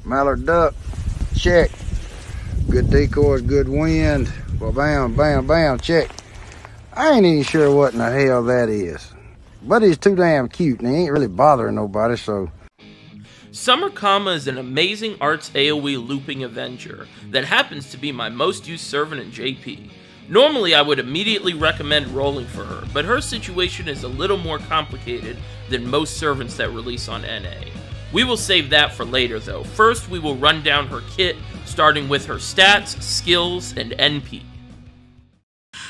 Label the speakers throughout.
Speaker 1: Mallard duck, check. Good decoys, good wind. Well, bam, bam, bam, check. I ain't even sure what in the hell that is. But he's too damn cute and he ain't really bothering nobody, so.
Speaker 2: Summer Kama is an amazing arts AoE looping Avenger that happens to be my most used servant in JP. Normally I would immediately recommend rolling for her, but her situation is a little more complicated than most servants that release on NA. We will save that for later though. First we will run down her kit, starting with her stats, skills, and NP.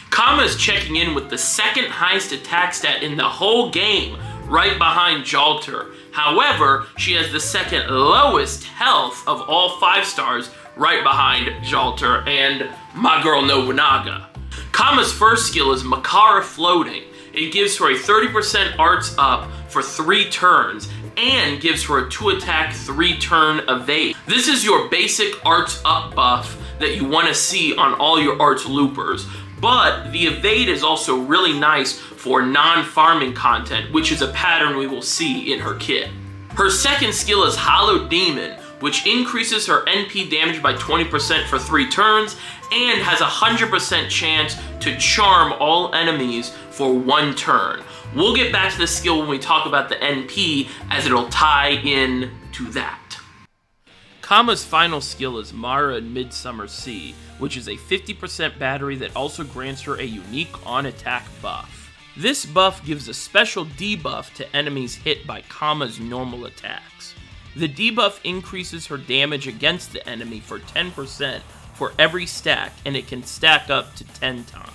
Speaker 2: Kama is checking in with the second highest attack stat in the whole game, right behind Jalter. However, she has the second lowest health of all 5 stars, right behind Jalter and my girl Nobunaga. Kama's first skill is Makara Floating. It gives her a 30% arts up for 3 turns, and gives her a 2-attack, 3-turn evade. This is your basic arts up buff that you want to see on all your arts loopers. But the evade is also really nice for non-farming content, which is a pattern we will see in her kit. Her second skill is Hollow Demon, which increases her NP damage by 20% for 3 turns, and has a 100% chance to charm all enemies for 1 turn. We'll get back to this skill when we talk about the NP, as it'll tie in to that. Kama's final skill is Mara in Midsummer Sea, which is a 50% battery that also grants her a unique on-attack buff. This buff gives a special debuff to enemies hit by Kama's normal attacks. The debuff increases her damage against the enemy for 10% for every stack, and it can stack up to 10 times.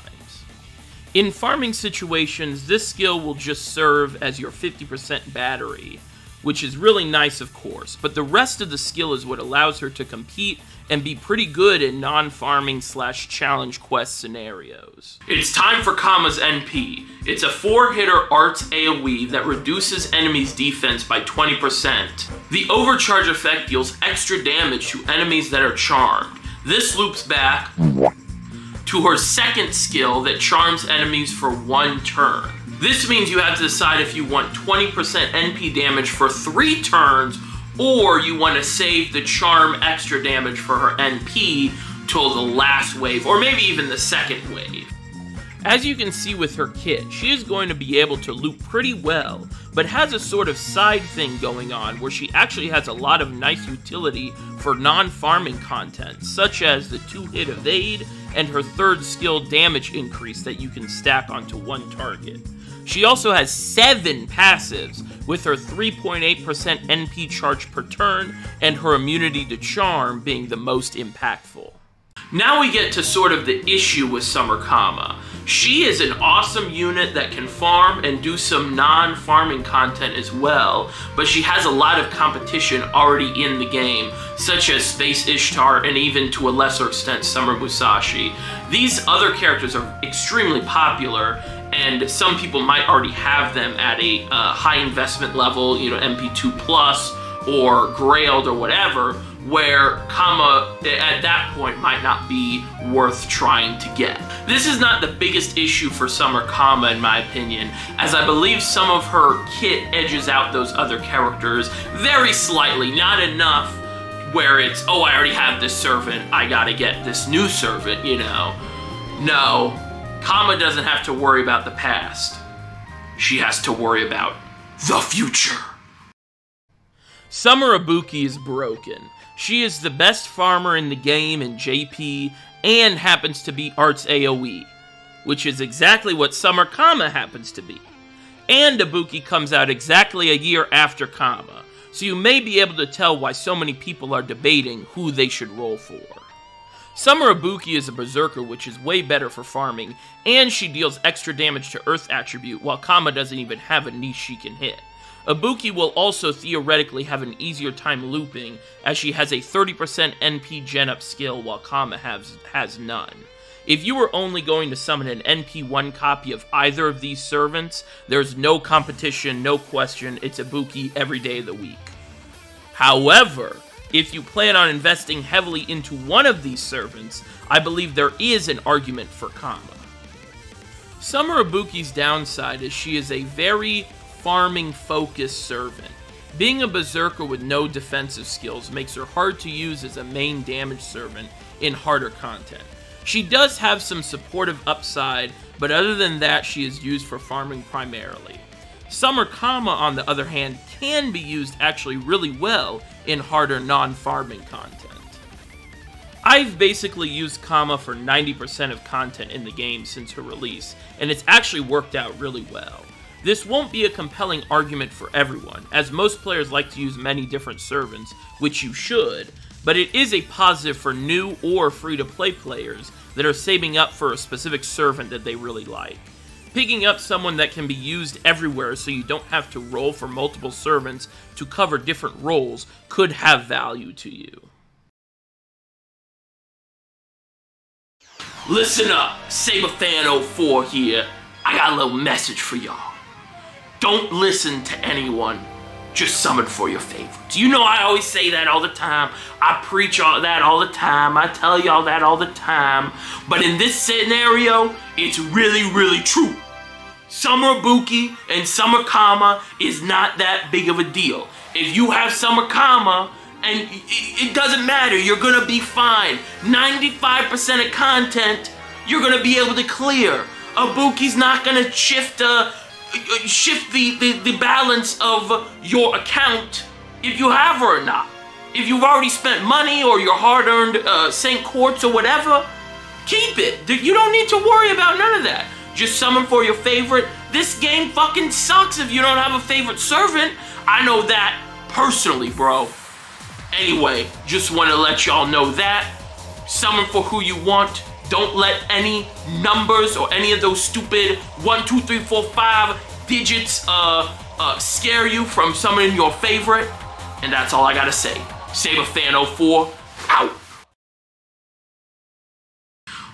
Speaker 2: In farming situations, this skill will just serve as your 50% battery, which is really nice of course, but the rest of the skill is what allows her to compete and be pretty good in non-farming / challenge quest scenarios. It's time for Kama's NP. It's a 4-hitter arts AoE that reduces enemies' defense by 20%. The overcharge effect deals extra damage to enemies that are charmed. This loops back to her second skill that charms enemies for 1 turn. This means you have to decide if you want 20% NP damage for 3 turns, or you want to save the charm extra damage for her NP till the last wave, or maybe even the second wave. As you can see with her kit, she is going to be able to loop pretty well, but has a sort of side thing going on where she actually has a lot of nice utility for non-farming content, such as the 2-hit evade and her third skill damage increase that you can stack onto 1 target. She also has 7 passives, with her 3.8% NP charge per turn and her immunity to charm being the most impactful. Now we get to sort of the issue with Summer Kama. She is an awesome unit that can farm and do some non-farming content as well, but she has a lot of competition already in the game, such as Space Ishtar and even to a lesser extent Summer Musashi. These other characters are extremely popular, and some people might already have them at a high investment level, you know, MP2 plus or Grailed or whatever, where Kama at that point might not be worth trying to get. This is not the biggest issue for Summer Kama in my opinion, as I believe some of her kit edges out those other characters very slightly, not enough where it's, oh, I already have this servant, I gotta get this new servant, you know. No, Kama doesn't have to worry about the past. She has to worry about the future. Summer Ibuki is broken. She is the best farmer in the game in JP and happens to be Arts AoE, which is exactly what Summer Kama happens to be. And Ibuki comes out exactly a year after Kama, so you may be able to tell why so many people are debating who they should roll for. Summer Ibuki is a berserker, which is way better for farming, and she deals extra damage to Earth attribute, while Kama doesn't even have a niche she can hit. Ibuki will also theoretically have an easier time looping, as she has a 30% NP gen up skill while Kama has none. If you were only going to summon an NP1 copy of either of these servants, there's no competition, no question, it's Ibuki every day of the week. However, if you plan on investing heavily into one of these servants, I believe there is an argument for Kama. Summer Ibuki's downside is she is a very farming-focused servant. Being a berserker with no defensive skills makes her hard to use as a main damage servant in harder content. She does have some supportive upside, but other than that, she is used for farming primarily. Summer Kama, on the other hand, can be used actually really well in harder non-farming content. I've basically used Kama for 90% of content in the game since her release, and it's actually worked out really well. This won't be a compelling argument for everyone, as most players like to use many different servants, which you should, but it is a positive for new or free-to-play players that are saving up for a specific servant that they really like. Picking up someone that can be used everywhere so you don't have to roll for multiple servants to cover different roles could have value to you. Listen up, SaberFan04 here. I got a little message for y'all. Don't listen to anyone. Just summon for your favorites. You know I always say that all the time. I preach all that all the time. I tell y'all that all the time. But in this scenario, it's really, really true. Summer Ibuki and Summer Kama is not that big of a deal. If you have Summer Kama, and it doesn't matter, you're gonna be fine. 95% of content, you're gonna be able to clear. Ibuki's not gonna shift the balance of your account if you have her or not. If you've already spent money or your hard-earned St. Quartz or whatever, keep it. You don't need to worry about none of that. Just summon for your favorite. This game fucking sucks if you don't have a favorite servant. I know that personally, bro. Anyway, just want to let y'all know that. Summon for who you want. Don't let any numbers or any of those stupid 1, 2, 3, 4, 5 digits scare you from summoning your favorite. And that's all I gotta say. SaberFan04, out.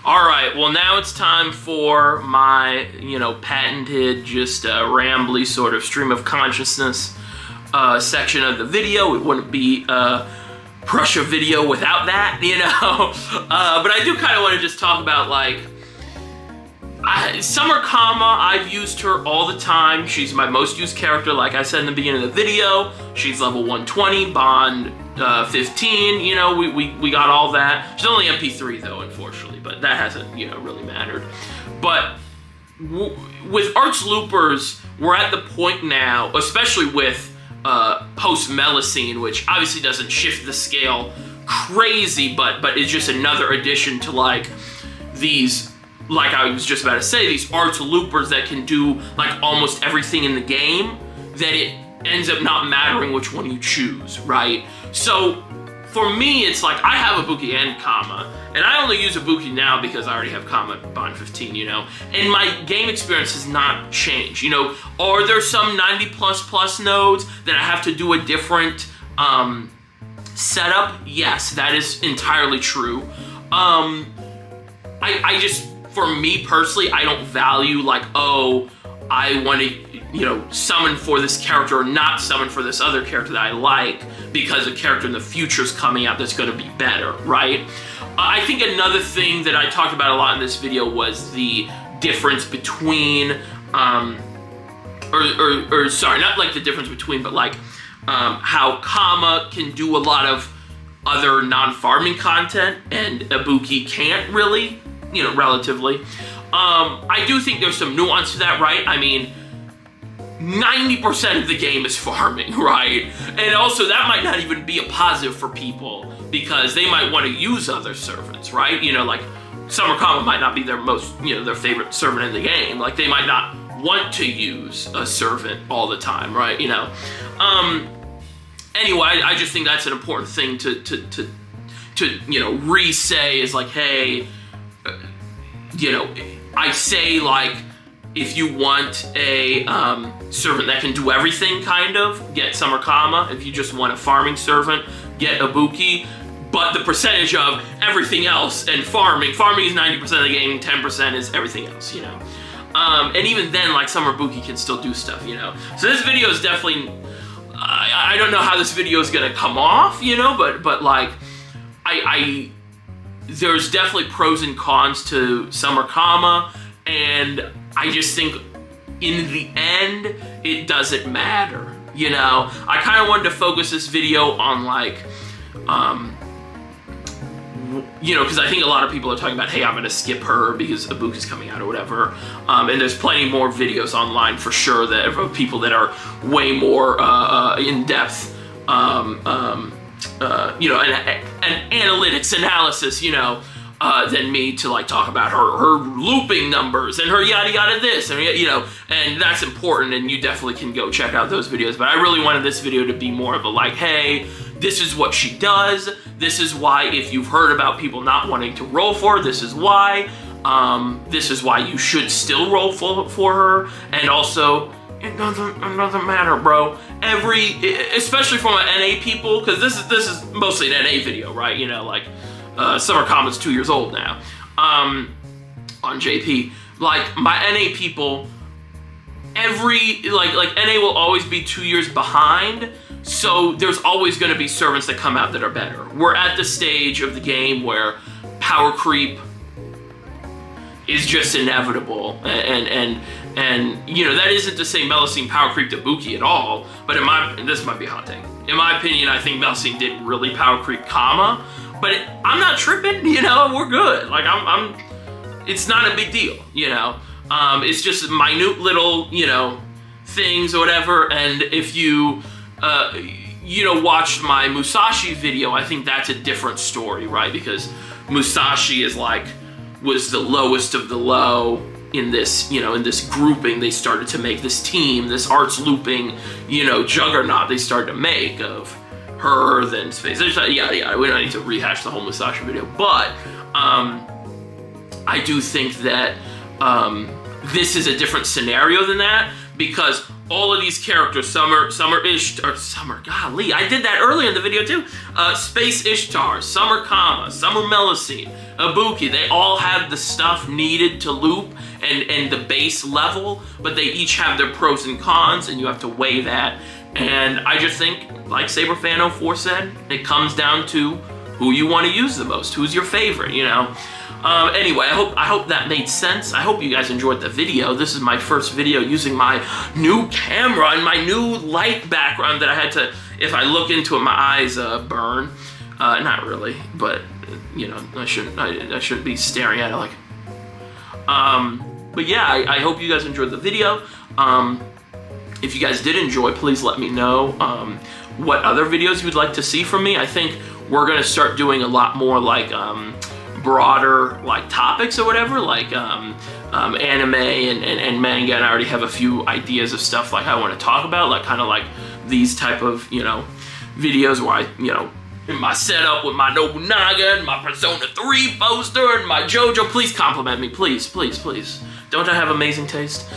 Speaker 2: Alright, well now it's time for my, patented, just rambly sort of stream of consciousness section of the video. It wouldn't be Prussia video without that, but I do kind of want to just talk about, like, Summer Kama. I've used her all the time. She's my most used character, like I said in the beginning of the video. She's level 120, bond 15, we got all that. She's only MP3 though, unfortunately, but that hasn't, really mattered. But with Arch Loopers, we're at the point now, especially with post-Melusine, which obviously doesn't shift the scale crazy, but is just another addition to, like, these, like I was just about to say, these Arch Loopers that can do, like, almost everything in the game, that it ends up not mattering which one you choose, right? So, for me, it's like, I have Ibuki and Kama, and I only use Ibuki now because I already have Kama Bond 15, and my game experience has not changed, Are there some 90++ nodes that I have to do a different setup? Yes, that is entirely true. I just, for me personally, I don't value, like, oh, I want to, summon for this character or not summon for this other character that I like because a character in the future is coming out that's going to be better, right? I think another thing that I talked about a lot in this video was the difference between, sorry, not like the difference between, but like how Kama can do a lot of other non-farming content and Ibuki can't really, relatively. I do think there's some nuance to that, right? I mean, 90% of the game is farming, right? And also, that might not even be a positive for people because they might want to use other servants, right? Like, Summer Kama might not be their most, their favorite servant in the game. Like, they might not want to use a servant all the time, right? Anyway, I just think that's an important thing to re-say is like, hey, I say, like, if you want a servant that can do everything, kind of, get Summer Kama. If you just want a farming servant, get Ibuki. But the percentage of everything else and farming is 90% of the game, 10% is everything else, And even then, like, Summer Ibuki can still do stuff, So this video is definitely, I don't know how this video is gonna come off, but like, there's definitely pros and cons to Summer Kama, and I just think in the end, it doesn't matter. You know, I kind of wanted to focus this video on like, you know, because I think a lot of people are talking about, hey, I'm going to skip her because Ibuki's coming out or whatever. And there's plenty more videos online for sure that of people that are way more in depth, you know, and analytics analysis, you know, than me to like talk about her looping numbers and her yada yada this, and you know, and that's important, and you definitely can go check out those videos. But I really wanted this video to be more of a like, hey, this is what she does. This is why, if you've heard about people not wanting to roll for her, this is why. This is why you should still roll for her. And also, it doesn't matter, bro. Especially from an NA people, because this is mostly an NA video, right? You know, like Summer Comma's 2 years old now. On JP, like my NA people, like NA will always be 2 years behind. So there's always going to be servants that come out that are better. We're at the stage of the game where power creep is just inevitable, and you know, that isn't to say Melusine power creeped Ibuki at all, but this might be a hot take. In my opinion, I think Melusine did really power creep Kama, but I'm not tripping. You know, we're good. Like it's not a big deal. You know, it's just minute little, you know, things or whatever. And if you you know, watched my Musashi video, I think that's a different story, right? Because Musashi is like, was the lowest of the low in this, you know, in this grouping. They started to make this team, this arts looping, you know, juggernaut they started to make of her, then Space, yada yada. We don't need to rehash the whole Musashi video, but I do think that this is a different scenario than that, because all of these characters, Summer Ishtar, golly, I did that earlier in the video too. Space Ishtar, Summer Kama, Summer Melusine, Ibuki, they all have the stuff needed to loop and the base level, but they each have their pros and cons, and you have to weigh that. And I just think, like SaberFan04 said, it comes down to who you want to use the most, who's your favorite, you know? Anyway, I hope that made sense. I hope you guys enjoyed the video. This is my first video using my new camera and my new light background that I had to, if I look into it, my eyes burn. Not really, but you know, I shouldn't be staring at it like. But yeah, I hope you guys enjoyed the video. If you guys did enjoy, please let me know what other videos you would like to see from me. I think we're gonna start doing a lot more like broader like topics or whatever, like anime and manga, and I already have a few ideas of stuff like I want to talk about, like kind of like these type of, you know, videos where I, you know, in my setup with my Nobunaga and my Persona 3 poster and my JoJo. Please compliment me, please, please, please. Don't I have amazing taste?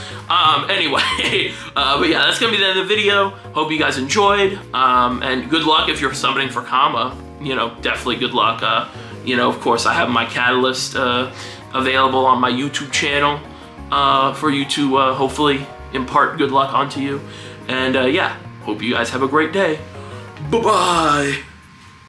Speaker 2: Anyway, but yeah, that's gonna be the end of the video. Hope you guys enjoyed, and good luck if you're summoning for Kama. You know, definitely good luck. You know, of course, I have my catalyst available on my YouTube channel for you to hopefully impart good luck onto you. And yeah, hope you guys have a great day. Bye-bye.